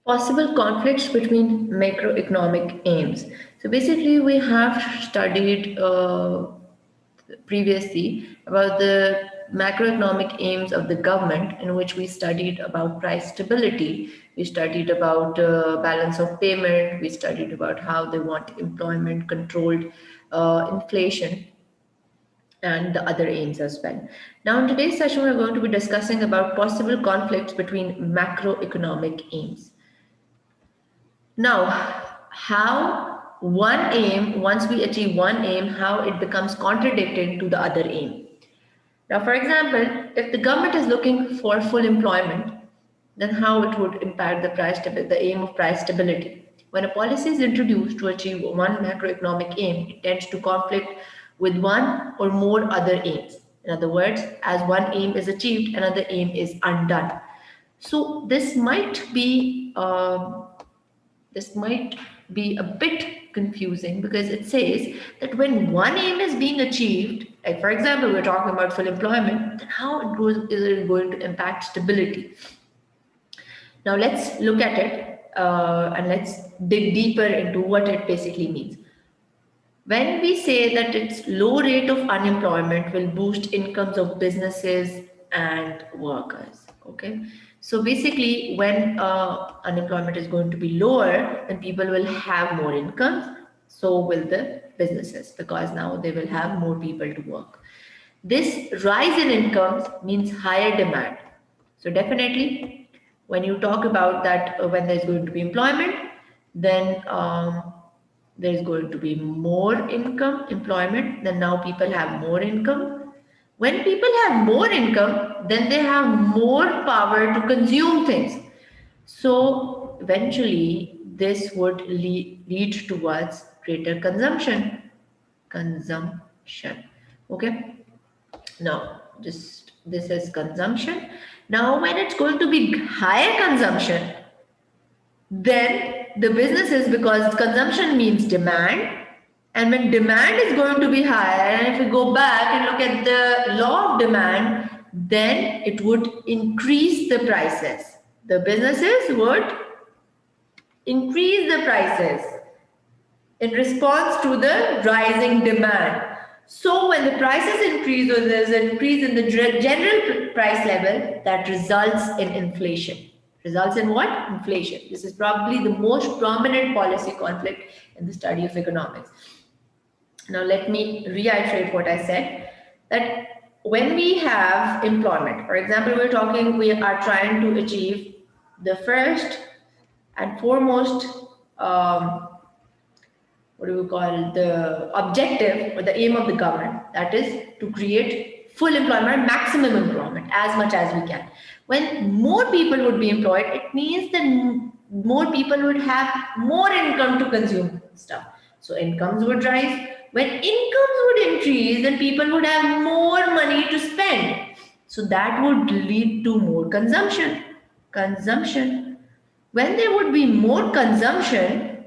Possible conflicts between macroeconomic aims. So basically, we have studied previously about the macroeconomic aims of the government, in which we studied about price stability, we studied about balance of payment, we studied about how they want employment controlled, inflation, and the other aims as well. Now, in today's session, we're going to be discussing about possible conflicts between macroeconomic aims. Now, how one aim, once we achieve one aim, how it becomes contradicting to the other aim. Now, for example, if the government is looking for full employment, then how it would impact the aim of price stability. When a policy is introduced to achieve one macroeconomic aim, it tends to conflict with one or more other aims. In other words, as one aim is achieved, another aim is undone. So this might be a bit confusing because it says that when one aim is being achieved, like for example, we're talking about full employment, then how is it going to impact stability? Now let's look at it and let's dig deeper into what it basically means. When we say that its low rate of unemployment will boost incomes of businesses and workers, okay? So basically, when unemployment is going to be lower, then people will have more incomes, so will the businesses, because now they will have more people to work. This rise in incomes means higher demand. So definitely, when you talk about that, when there's going to be employment, then there's going to be more employment, then now people have more income. When people have more income, then they have more power to consume things. So eventually, this would lead towards greater consumption. Consumption. Okay. Now, just this is consumption. Now, when it's going to be higher consumption, then the businesses, because consumption means demand, and when demand is going to be higher, and if we go back and look at the law of demand, then it would increase the prices. The businesses would increase the prices in response to the rising demand. So when the prices increase, or there's an increase in the general price level, that results in inflation. Results in what? Inflation. This is probably the most prominent policy conflict in the study of economics. Now let me reiterate what I said, that when we have employment, for example, we are trying to achieve the first and foremost, what do we call, the objective or the aim of the government, that is to create full employment, maximum employment, as much as we can. When more people would be employed, it means that more people would have more income to consume stuff. So incomes would rise. When incomes would increase, then people would have more money to spend. So that would lead to more consumption. Consumption. When there would be more consumption,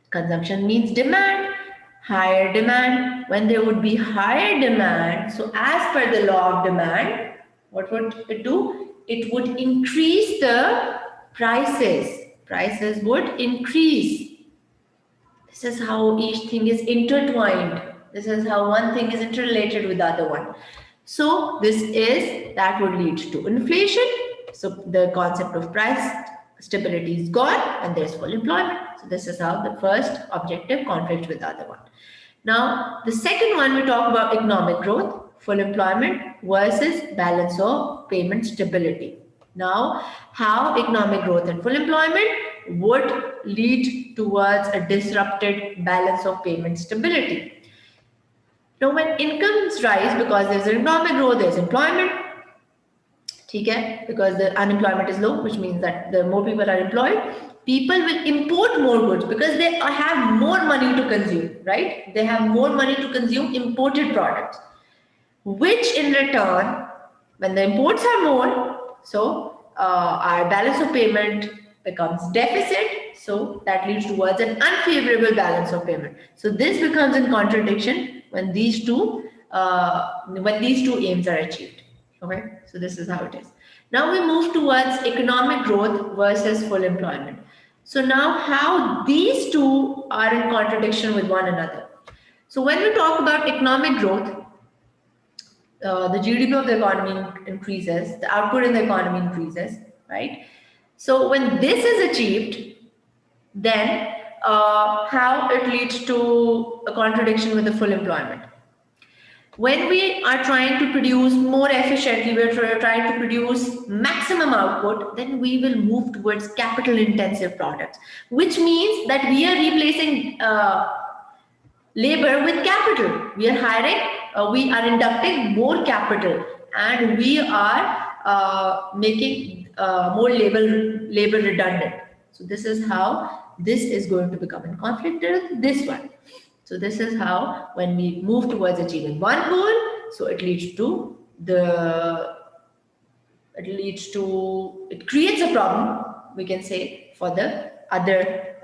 consumption means demand, higher demand. When there would be higher demand, so as per the law of demand, what would it do? It would increase the prices. Prices would increase. This is how each thing is intertwined. This is how one thing is interrelated with the other one. So that would lead to inflation. So the concept of price stability is gone and there's full employment. So this is how the first objective conflicts with the other one. Now, the second one, we talk about economic growth, full employment versus balance of payment stability. Now, how economic growth and full employment would lead towards a disrupted balance of payment stability. Now, when incomes rise, because there's economic growth, there's employment, because the unemployment is low, which means that the more people are employed, people will import more goods because they have more money to consume, right? They have more money to consume imported products, which in return, when the imports are more, so our balance of payment becomes deficit, so that leads towards an unfavorable balance of payment. So this becomes in contradiction when these two aims are achieved. Okay, so this is how it is. Now we move towards economic growth versus full employment. So now how these two are in contradiction with one another. So when we talk about economic growth, the GDP of the economy increases, the output in the economy increases, right? So when this is achieved, then how it leads to a contradiction with the full employment. When we are trying to produce more efficiently, we're trying to produce maximum output, then we will move towards capital intensive products, which means that we are replacing labor with capital. We are hiring, we are inducting more capital, and we are making more labor redundant. So this is how this is going to become in conflict with this one. So this is how when we move towards achieving one goal, so it leads to it creates a problem, we can say, for the other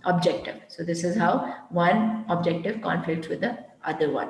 objective. So this is how one objective conflicts with the other one.